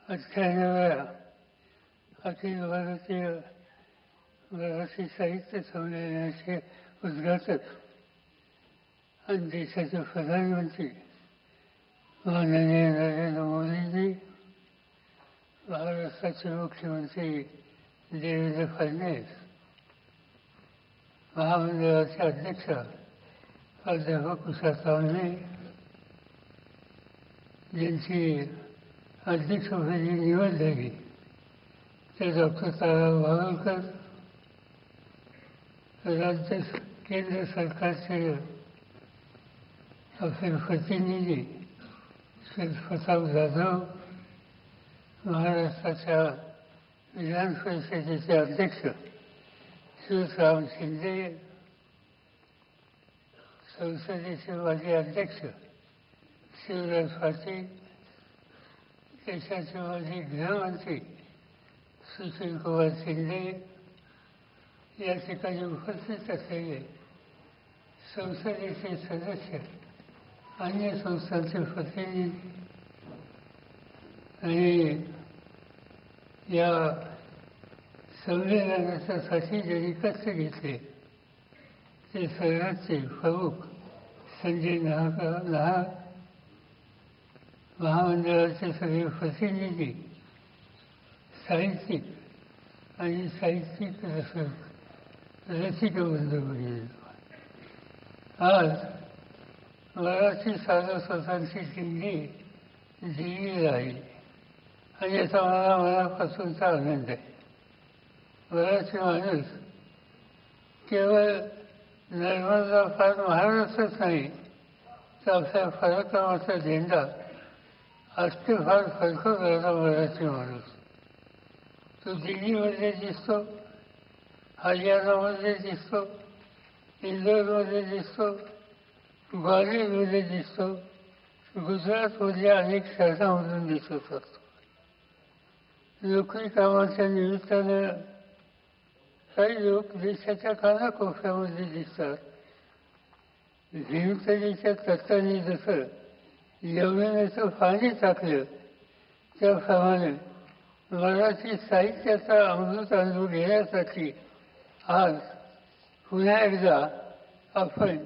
अठ्ठ्याण्णव्या अखिल भारतीय मराठी साहित्य संमेलनाचे उद्घाटक आणि देशाचे प्रधानमंत्री माननीय नरेंद्र मोदीजी, महाराष्ट्राचे मुख्यमंत्री देवेंद्र फडणवीस, महामंडळाचे अध्यक्ष प्राध्यापक उषा तावणे, ज्यांची अध्यक्षपदी निवड झाली ते डॉक्टर ताराराव बावनकर, केंद्र सरकारचे आपले प्रतिनिधी श्री प्रताप जाधव, महाराष्ट्राच्या विधान परिषदेचे अध्यक्ष शिवराम शिंदे, संसदेचे माजी अध्यक्ष शिवराज पाटील, देशाचे माजी गृहमंत्री सुशीलकुमार शिंदे या ठिकाणी उपस्थित असलेले संसदेचे सदस्य, अन्य संस्थांचे प्रतिनिधी आणि या संमेलनासाठी ज्यांनी कष्ट घेतले ते सर्वांचे प्रमुख संजय नाहक, महामंडळाचे सगळे प्रतिनिधी, साहित्यिक आणि साहित्यिक रसिक बंधू. आज मराठी सारस्वतांची दिंडी दिल्लीला आहे आणि याचा मला मनापासूनचा आनंद आहे. मराठी माणूस केवळ नर्मदा फार महाराष्ट्रच नाही तर आपल्या पराक्रमाचा झेंडा फार फडकवणारा मराठी माणूस. तो दिल्लीमध्ये दिसतो, हरियाणामध्ये दिसतो, इंदोरमध्ये दिसतो, ग्वालियरमध्ये दिसतो, गुजरातमधल्या अनेक शहरांमधून दिसत असतो. नोकरी कामाच्या निमित्तानं काही लोक देशाच्या कानाकोपऱ्यामध्ये दिसतात. भीमसेनीच्या तत्वाने जसं यमुनेचं पाणी टाकलं त्याप्रमाणे मराठी साहित्याचा अमृत अनुभव घेण्यासाठी आज पुन्हा एकदा आपण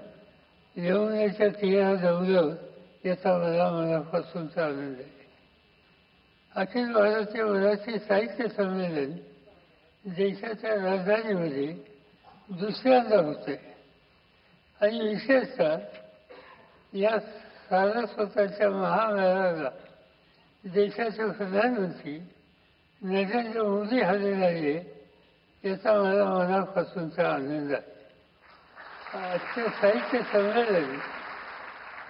यमुनेच्या तीरावर जमलो याचा मला मनापासूनचा आनंद आहे. अखिल भारतीय मराठी साहित्य संमेलन देशाच्या राजधानीमध्ये दुसऱ्यांदा होते आणि विशेषतः या सारस्वताच्या महामेळाव्याला देशाचे प्रधानमंत्री नरेंद्र मोदी हजर राहिले याचा मला मनापासूनचा आनंद आहे. आजचे साहित्य संमेलन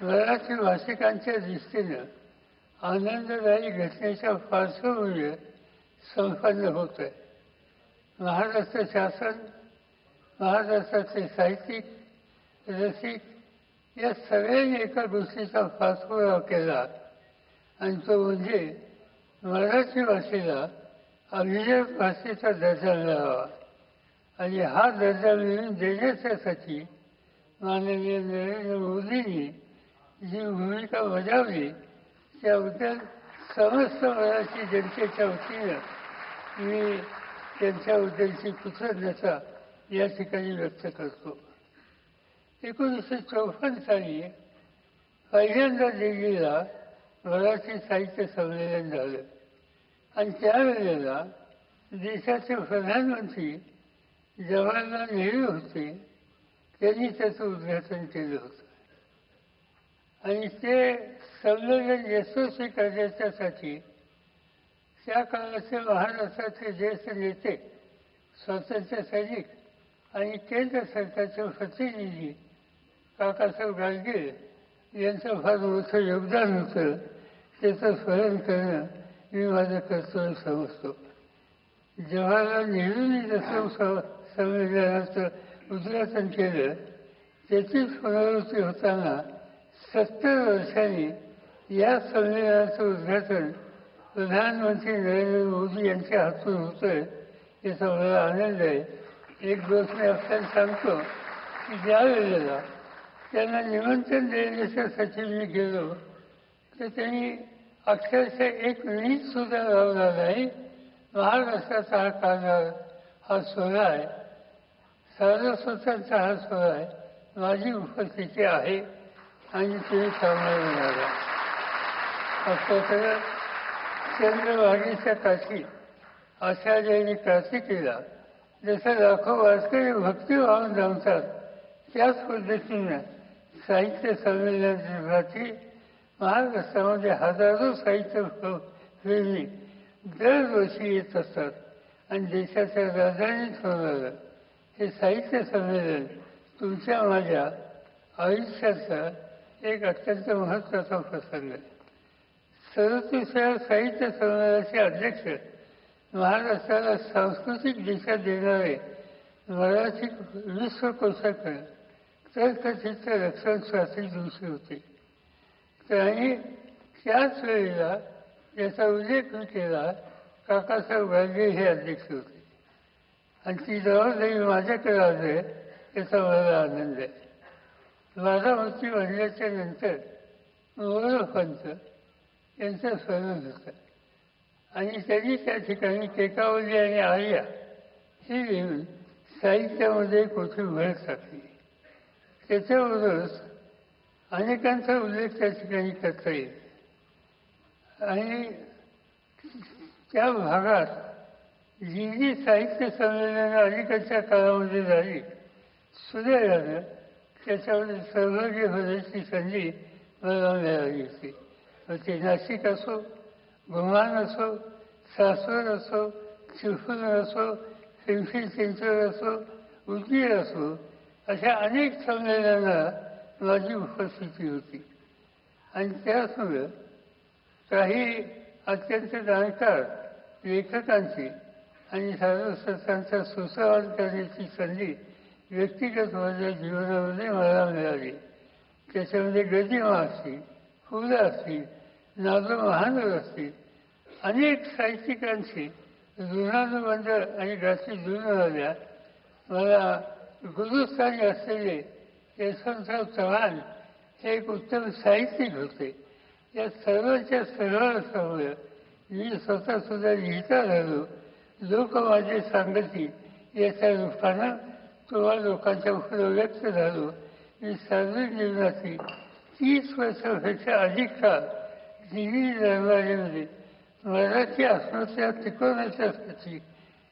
मराठी भाषिकांच्या दृष्टीनं आनंददायी घटनेच्या पार्श्वभूमीवर संपन्न होत आहे. महाराष्ट्र शासन, महाराष्ट्राचे साहित्यिक, रसिक या सगळ्यांनी एका गोष्टीचा पाठपुरावा केला आणि तो म्हणजे मराठी भाषेला अभिजात भाषेचा दर्जा मिळावा आणि हा दर्जा मिळवून देण्यासाठी माननीय नरेंद्र मोदींनी जी भूमिका बजावली त्याबद्दल समस्त मराठी जनतेच्या वतीनं मी त्यांच्याबद्दलची कृतज्ञता या ठिकाणी व्यक्त करतो. 1954 साली पहिल्यांदा दिल्लीला मराठी साहित्य संमेलन झालं आणि त्यावेळेला देशाचे प्रधानमंत्री जवाहरलाल नेहरू होते. त्यांनी त्याचं उद्घाटन केलं होतं आणि ते संमेलन यशस्वी करण्याच्यासाठी त्या काळाचे महाराष्ट्राचे ज्येष्ठ नेते, स्वातंत्र्य सैनिक आणि केंद्र सरकारचे प्रतिनिधी काकासाहेब गाडगीळ यांचं फार मोठं योगदान होतं. त्याचं स्मरण करणं मी माझं कर्तव्य समजतो. जवाहरलाल नेहरूंनी जसं संमेलनाचं उद्घाटन केलं त्याचीच पुनरावृत्ती होताना 70 वर्षांनी या संमेलनाचं उद्घाटन प्रधानमंत्री नरेंद्र मोदी यांच्या हातून होतं आहे याचा मला आनंद आहे. एक गोष्ट मी आपल्याला सांगतो की ज्या वेळेला त्यांना निमंत्रण देण्याच्यासाठी मी गेलो तर त्यांनी अक्षरशः एक वीज सुद्धा लावला नाही. महाराष्ट्राचा हा कारभार हा सोहळा आहे, सारस्वतांचा हा सोहळा आहे. माझी उपस्थिती आहे आणि तुम्ही सामोरे येणार असं चंद्रभागेच्या काठी आचार्यांनी कार्तिकीला जसं लाखो वारकरी भक्तिभावून जमतात, त्याच पद्धतीनं साहित्य संमेलनाची महाराष्ट्रामध्ये हजारो साहित्य प्रेमी दरवर्षी येत असतात. आणि देशाच्या राजधानीत होणारं हे साहित्य संमेलन तुमच्या माझ्या आयुष्याचा एक अत्यंत महत्त्वाचा प्रसंग आहे. 37व्या साहित्य संमेलनाचे अध्यक्ष महाराष्ट्राला सांस्कृतिक दिशा देणारे मराठी विश्वकोशाकडे तर्कचित्र रक्षण शास्त्री जोशी होते. त्यांनी त्याच वेळेला याचा उल्लेख केला, काकासाहेब गाडगे हे अध्यक्ष होते. आणि ती जबाबदारी माझ्याकडे आली याचा मला आनंद आहे. बारामती बनल्याच्या नंतर मोरोपंत यांचं स्मरण होतं आणि त्यांनी त्या ठिकाणी केकावली आणि आर्या ही लिहून साहित्यामध्ये कुठे भर टाकली. त्याच्याबरोबरच अनेकांचा उल्लेख त्या ठिकाणी करता येईल. आणि त्या भागात जी जी साहित्य संमेलनं अलीकडच्या काळामध्ये झाली, सुदैवानं त्याच्यामध्ये सहभागी होण्याची संधी मला मिळाली होती. मग ते नाशिक असो, गुमान असो, सासवड असो, चिपळूण असो, पिंपरी चिंचवड असो, उदगीर असो, अशा अनेक संमेलनांना माझी उपस्थिती होती. आणि त्याचमुळं काही अत्यंत जाणकार लेखकांची आणि साधुसंतांचा सुसंवाद करण्याची संधी व्यक्तिगत माझ्या जीवनामध्ये मला मिळाली. त्याच्यामध्ये गदिमा असतील, फुलं असतील, नादू महानूर असतील, अनेक साहित्यिकांची ऋणानुबंध आणि गाठी जुळून आल्या. मला गुरुस्थानी असलेले यशवंतराव चव्हाण हे एक उत्तम साहित्यिक होते. या सर्वांच्या सहवासामुळे मी स्वतःसुद्धा लिहिता झालो. लोक माझे सांगती याच्या रूपानं तुम्हा लोकांच्या पुढे व्यक्त झालो. मी सार्वजनिक जीवनाची 30 वर्षापेक्षा अधिक काळ दिल्ली दरबारीमध्ये मराठी अस्मिता टिकवण्याच्यासाठी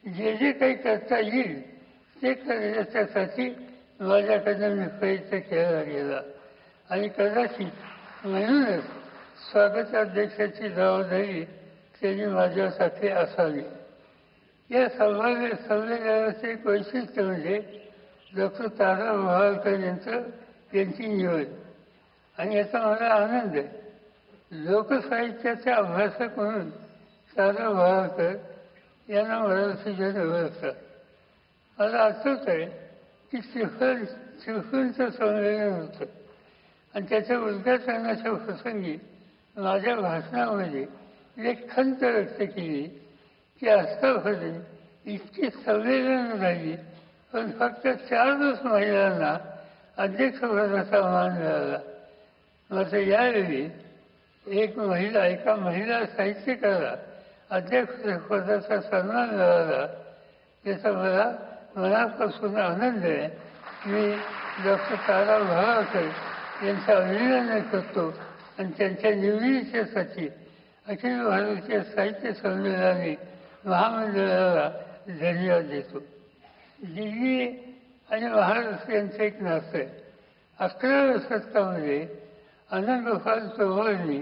जे जे काही करता येईल ते करण्याच्यासाठी माझ्याकडनं मी प्रयत्न केला गेला. आणि कदाचित म्हणूनच स्वागताध्यक्षाची जबाबदारी त्यांनी माझ्यासाठी असावी. या संमेलनाचे एक वैशिष्ट्य म्हणजे डॉक्टर तारा मोहाळकर यांची निवड. आणि याचा मला आनंद आहे. लोकसाहित्याचे अभ्यासक म्हणून तारा मोहाळकर यांना मराठीजन ओळखतात. मला आठवत आहे की चिपळूणचं संमेलन होतं आणि त्याच्या उद्घाटनाच्या प्रसंगी माझ्या भाषणामध्ये एक खंत व्यक्त केली की आतापर्यंत इतकी संमेलनं झाली पण फक्त 4 महिलांना अध्यक्षपदाचा मान मिळाला. मात्र यावेळी एका महिला साहित्यिकाला अध्यक्षपदाचा सन्मान मिळाला. याचा मला मनापासून आनंद आहे. मी डॉक्टर तारा मोहाळकर यांचं अभिनंदन करतो आणि त्यांच्या निवडीच्यासाठी अखिल भारतीय साहित्य संमेलनाने महामंडळाला धन्यवाद देतो. दिल्ली आणि महाराष्ट्र यांचं एक नातं आहे. 11व्या शतकामध्ये आनंदगोपाल चौहाननी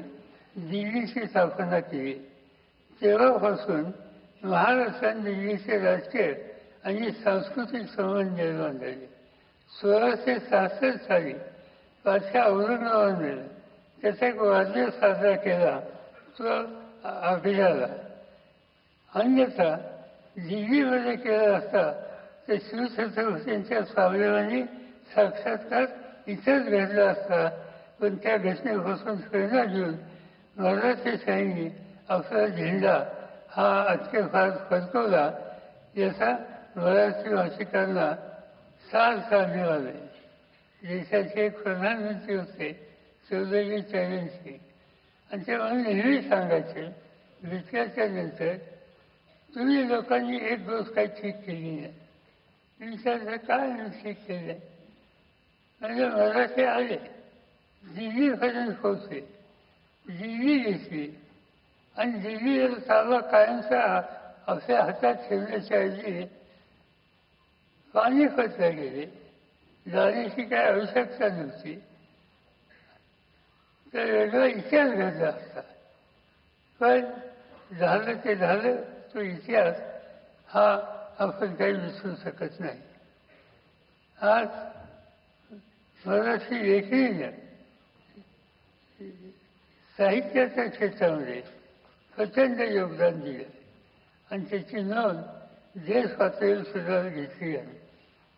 दिल्लीची स्थापना केली. तेव्हापासून महाराष्ट्र आणि दिल्लीचे राजकीय आणि सांस्कृतिक संबंध निर्माण झाले. 1666 साली बादशाह औरंगाबादने त्याचा एक वाढदिवस साजरा केला, तो आग्र्याला. अन्यथा दिल्लीमध्ये केला असता तर शिवछत्रपतींच्या स्वाभिमानी साक्षात्कार इथंच घडला असता. पण त्या घटनेपासून प्रेरणा घेऊन मराठीशाहीने आपला झेंडा हा अख्ख्या भारत फडकवला. याचा मराठी भाषिकांना साल मिळाले. देशाचे एक प्रधानमंत्री होते चौधरी चरण सिंग आणि ते मला नेहमी सांगायचे, विचारच्या नंतर तुम्ही लोकांनी एक गोष्ट काही ठीक केली नाही. विचारलं काय नाही ठीक केलं? म्हणजे मराठी आले, दिल्लीपर्यंत पोहोचले, दिल्ली घेतली आणि दिल्लीला ताबा कायमचा आपल्या हातात ठेवण्याच्या ऐवजी पानिपतला गेले. जाण्याची काही आवश्यकता नव्हती. तर वेगळा इतिहास घडला असता. पण झालं ते झालं. तो इतिहास हा आपण काही विसरू शकत नाही. आज मराठी लेखणीनं साहित्याच्या क्षेत्रामध्ये प्रचंड योगदान दिलं आणि त्याची नोंद देश पातळीवर सुद्धा घेतली आहे.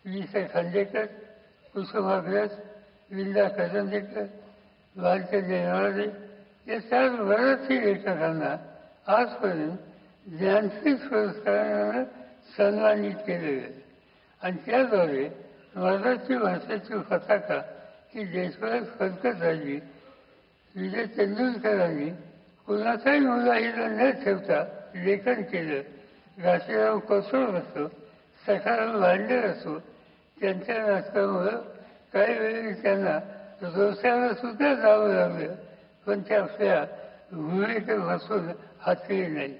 वि. स. खांडेकर, कुसुमाग्रज, विंदा करंदीकर, भारतीय देवारे या सर्व मराठी लेखकांना आजपर्यंत ज्ञानपीठ पुरस्कारानं सन्मानित केले गेले आणि त्याद्वारे मराठी भाषेची पताका ही देशभरात फडकत राहिली. विजय तेंडुलकरांनी कुणाचाही मुलाहिदा न ठेवता लेखन केलं. घाशीराम कोसळ असो, सखाराम भांडेर असो, त्यांच्या नाटकामुळं काही वेळी त्यांना रोषाला सुद्धा जावं लागलं, पण ते आपल्या भूमिकेपासून हातले नाही.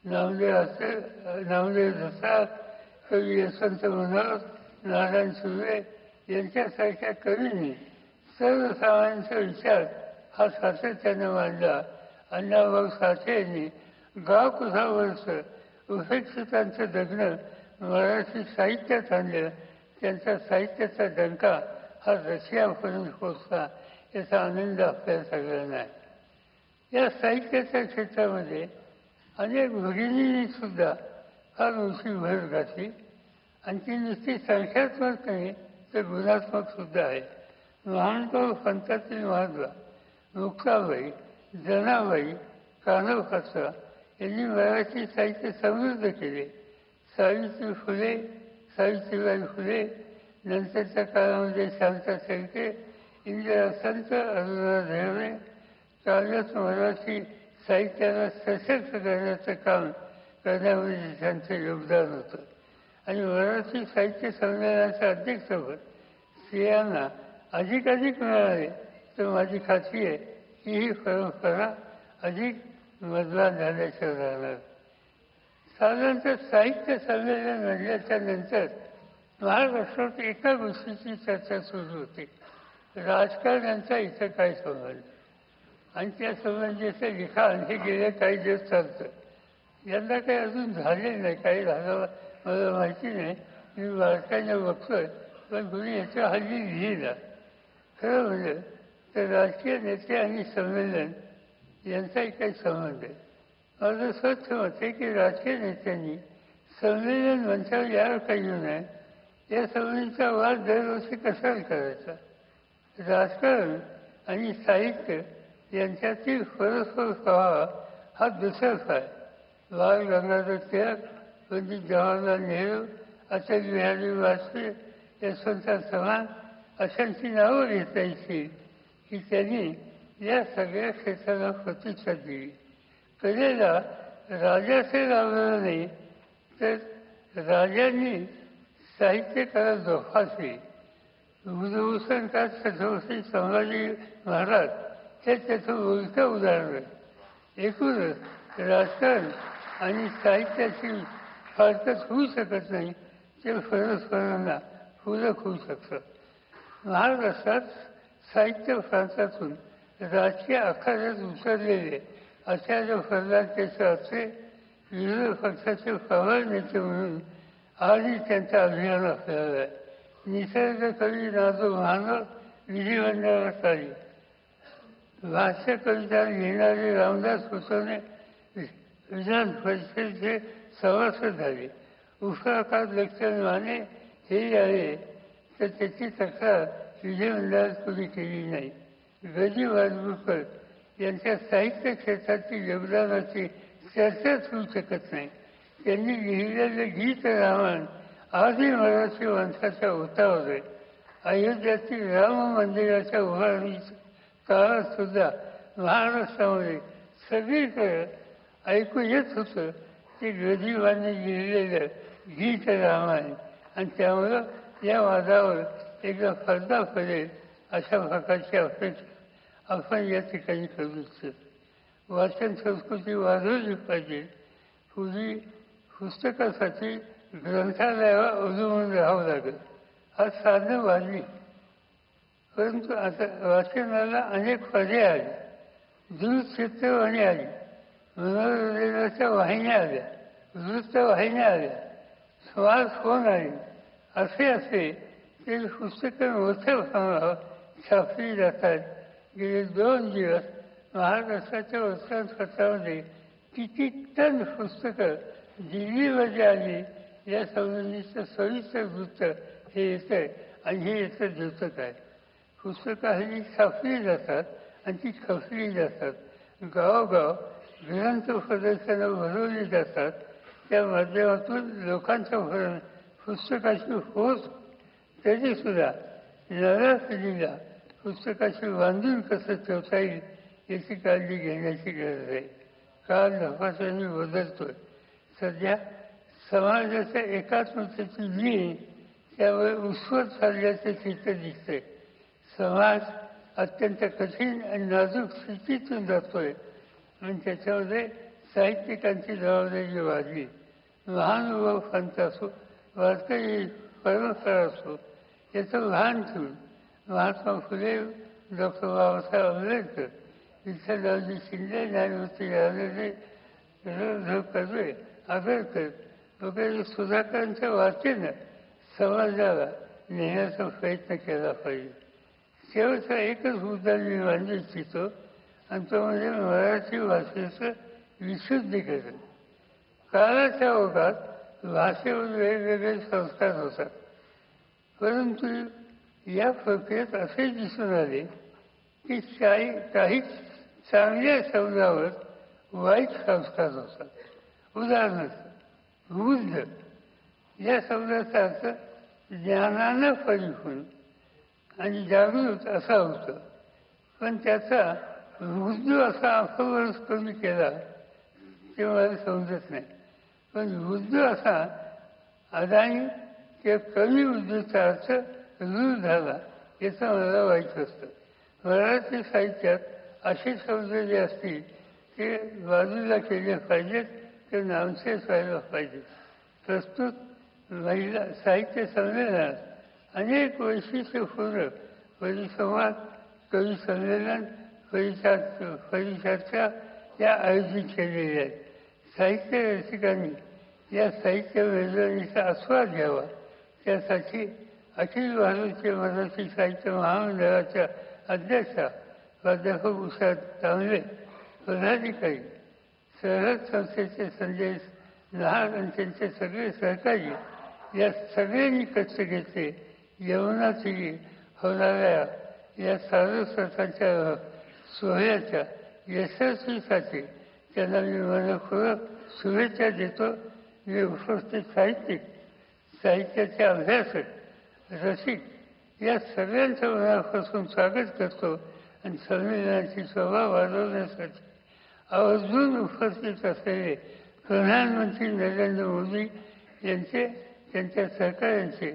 नामदेव रसाळ, कवी यशवंत मनोहर, नारायण सुर्वे यांच्यासारख्या कवींनी सर्वसामान्यांचा विचार हा सातत्याने मांडला. अण्णाभाऊ साठे यांनी गाव कुसावरचं उपेक्षितांचं जगणं मराठी साहित्यात आणलं. त्यांचा साहित्याचा डंका हा रशियापर्यंत पोचला, याचा आनंद आपल्याला सगळ्यांना आहे. या साहित्याच्या क्षेत्रामध्ये अनेक भगिनींनी सुद्धा फार मोठी भर घातली आणि ती नुसती संख्यात्मक नाही तर गुणात्मक सुद्धा आहे. महानुभाव पंथातील महात्मा मुक्ताबाई, जनाबाई, कान्होपात्रा यांनी मराठी साहित्य समृद्ध केले. सावित्रीबाई फुले, नंतरच्या काळामध्ये शांता शेळके, इंदिरा संत, अरुणा ढेरे काव्यात मराठी साहित्याला सशक्त करण्याचं काम करण्यामध्ये त्यांचं योगदान होतं. आणि मराठी साहित्य संमेलनाचं अध्यक्षपद स्त्रियांना अधिकाधिक मिळाले तर माझी खात्री आहे की ही परंपरा अधिक मजबूत झाल्याशिवाय राहणार. साधारणतः साहित्य संमेलन घडल्याच्या नंतर महाराष्ट्रात एका गोष्टीची चर्चा सुरू होते, राजकारण्यांचा इथं काय संबंध आणि त्या संबंधीचं लिखाण हे गेले काही दिवस चालतं. यंदा काही अजून झाले नाही, काही झालं मला माहिती नाही. मी बारकाईने बघतोय, पण कुणी याच्या हल्ली लिहिला. खरं म्हणजे तर राजकीय नेते आणि संमेलन यांचाही काही संबंध आहे. माझं स्वच्छ मत आहे की राजकीय नेत्यांनी संमेलन मंचावर यावर काही येऊ नये. या संबंधीचा वाद दरवर्षी कशाला करायचा? राजकारण आणि साहित्य यांच्यातील परस्पर प्रवाह हा दुसराच आहे. बाळ गंगाधर टिळक, पंडित जवाहरलाल नेहरू, अटल बिहारी वाजपेयी, यशवंतराव चव्हाण अशांची नावं घेता येतील की त्यांनी या सगळ्या क्षेत्राला प्रतिष्ठा दिली. कलेला राजाचे लाभलं नाही तर राजांनी साहित्यकला जोपासली. बुधभूषणकार छत्रपती संभाजी महाराज हे त्याचं उलटं उदाहरण आहे. एकूणच राजकारण आणि साहित्याची फारकत होऊ शकत नाही, ते परस्परांना पूरक होऊ शकतं. महाराष्ट्रात साहित्य प्रांतातून राजकीय आखाड्यात उतरलेले आचार्य प्रल्हाद केशवाचे विरोधी पक्षाचे प्रबळ नेते म्हणून आजही त्यांचा अभिमान आपल्याला आहे. निसर्ग कवी नादू महानोर विधिमंडळात आली. भाष्य कविता लिहिणारे रामदास कुसुमे विधान परिषदेचे सभासद झाले. उफराकात लक्षण माने हे आले तर त्याची तक्रार विधिमंडळात कोणी केली नाही. गजी वाजपूरकर यांच्या साहित्य क्षेत्रातील योगदानाची चर्चाच होऊ शकत नाही. त्यांनी लिहिलेले गीत रामायण आजही मराठी माणसाच्या ओठावर आहे. अयोध्यातील राम मंदिराच्या उभारणीच्या काळात सुद्धा महाराष्ट्रामध्ये सगळीकडे ऐकू येत होतं ते गदिमांनी लिहिलेलं गीत रामायण. आणि त्यामुळं या वादावर एकदा पडदा पडेल अशा प्रकारची अपेक्षा आपण या ठिकाणी करू इच्छितो. वाचन संस्कृती वाढवली पाहिजे. पूर्वी पुस्तकासाठी ग्रंथालयावर अवलंबून राहावं लागेल. आज साधनं वाढली, परंतु आता वाचनाला अनेक पर्याय आले. दूरचित्रवाणी आली, मनोरंजनाच्या वाहिन्या आल्या, वृत्तवाहिन्या आल्या, स्मार्टफोन आले. असे ते पुस्तकं मोठ्या प्रमाणावर छापली जातात. गेले 2 दिवस महाराष्ट्राच्या वर्तमानपत्रामध्ये किती टन पुस्तकं दिल्लीमध्ये आली या संबंधीचं सविस्तर वृत्त हे येतं आहे. आणि हे येतं द्योतक आहे. पुस्तकं हल्ली छापली जातात आणि ती खपली जातात. गावोगाव ग्रंथ प्रदर्शनं भरवली जातात. त्या माध्यमातून लोकांच्यापर्यंत पुस्तकाची पोच. तरीसुद्धा नव्या पिढीला पुस्तकाची बांधून कसं ठेवता येईल याची काळजी घेण्याची गरज आहे. काळ झपाट्याने बदलतोय. सध्या समाजाच्या एकात्मतेची नीळ त्यामुळे उसवत चालल्याचे चित्र दिसते. समाज अत्यंत कठीण आणि नाजूक स्थितीतून जातोय आणि त्याच्यामध्ये साहित्यिकांची जबाबदारी वाढली. महानुभाव पंथ असो, वारकरी परंपरा असो, याचं भान ठेवून महात्मा फुले, डॉक्टर बाबासाहेब आंबेडकर, विठ्ठलरावजी शिंदे, न्यायमूर्ती राजेंद्र कर्वे, आंबेडकर वगैरे सुधाकरांच्या वाचेनं समाजाला नेण्याचा प्रयत्न केला पाहिजे. शेवटचा एकच मुद्दा मी मांडू इच्छितो आणि तो म्हणजे मराठी भाषेचं विशुद्धीकरण. काळाच्या ओघात भाषेवर वेगवेगळे संस्कार होतात, परंतु या प्रक्रियेत असे दिसून आले की काही चांगल्या शब्दावर वाईट संस्कार होतात. उदाहरणार्थ बुद्ध या शब्दाचा अर्थ ज्ञानानं परिपूर्ण आणि जागृत असा होतं, पण त्याचा बुद्ध असा अपभ्रंश कमी केला ते मला समजत नाही. पण बुद्ध असा अदानी किंवा कमी बुद्धीचा अर्थ रूढ झाला याचं मला वाईट असतं. मराठी साहित्यात असे शब्द जे असतील ते बाजूला केले पाहिजेत, ते नामशेष व्हायला पाहिजे. प्रस्तुत महिला साहित्य संमेलनात अनेक वैशिष्ट्यपूर्ण परिसंवाद, कवी संमेलन, परिचर्चा या आयोजित केलेल्या आहेत. साहित्य रसिकांनी या साहित्य मेजवानीचा आस्वाद घ्यावा, त्यासाठी अखिल भारतीय मराठी साहित्य महामंडळाच्या अध्यक्षा प्राध्यापक उषा तांबे, पदाधिकारी, सरहद संस्थेचे संजय लहान आणि त्यांचे सगळे सहकारी या सगळ्यांनी कष्ट घेतले. यमुनाची होणाऱ्या या सारस्वताच्या सोहळ्याच्या यशस्वीसाठी त्यांना मी मनपूर्वक शुभेच्छा देतो. मी उपस्थित साहित्यिक, साहित्याचे अभ्यासक, रसिक या सगळ्यांचं मनापासून स्वागत करतो आणि संमेलनाची शोभा वाढवण्यासाठी आवर्जून उपस्थित असलेले प्रधानमंत्री नरेंद्र मोदी यांचे, त्यांच्या सहकाऱ्यांचे,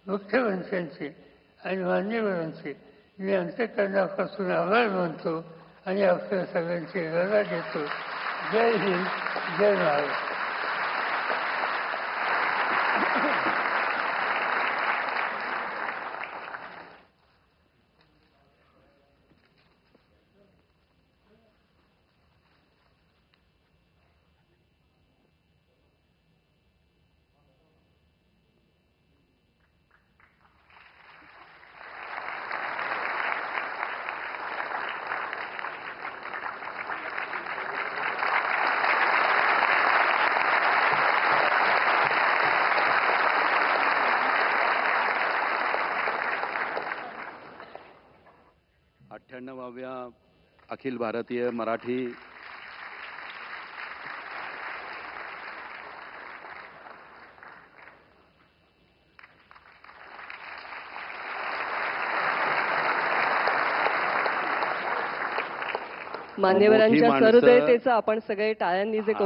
मुख्यमंत्र्यांचे आणि मान्यवरांचे मी अंतःकरणापासून आभार मानतो आणि आपल्या सगळ्यांची रजा घेतो. जय हिंद, जय महाराष्ट्र. व्या अखिल भारतीय मराठी मान्यवरांच्या मोठी माणसं- सहृदयतेचं आपण सगळे टाळ्यांनी जे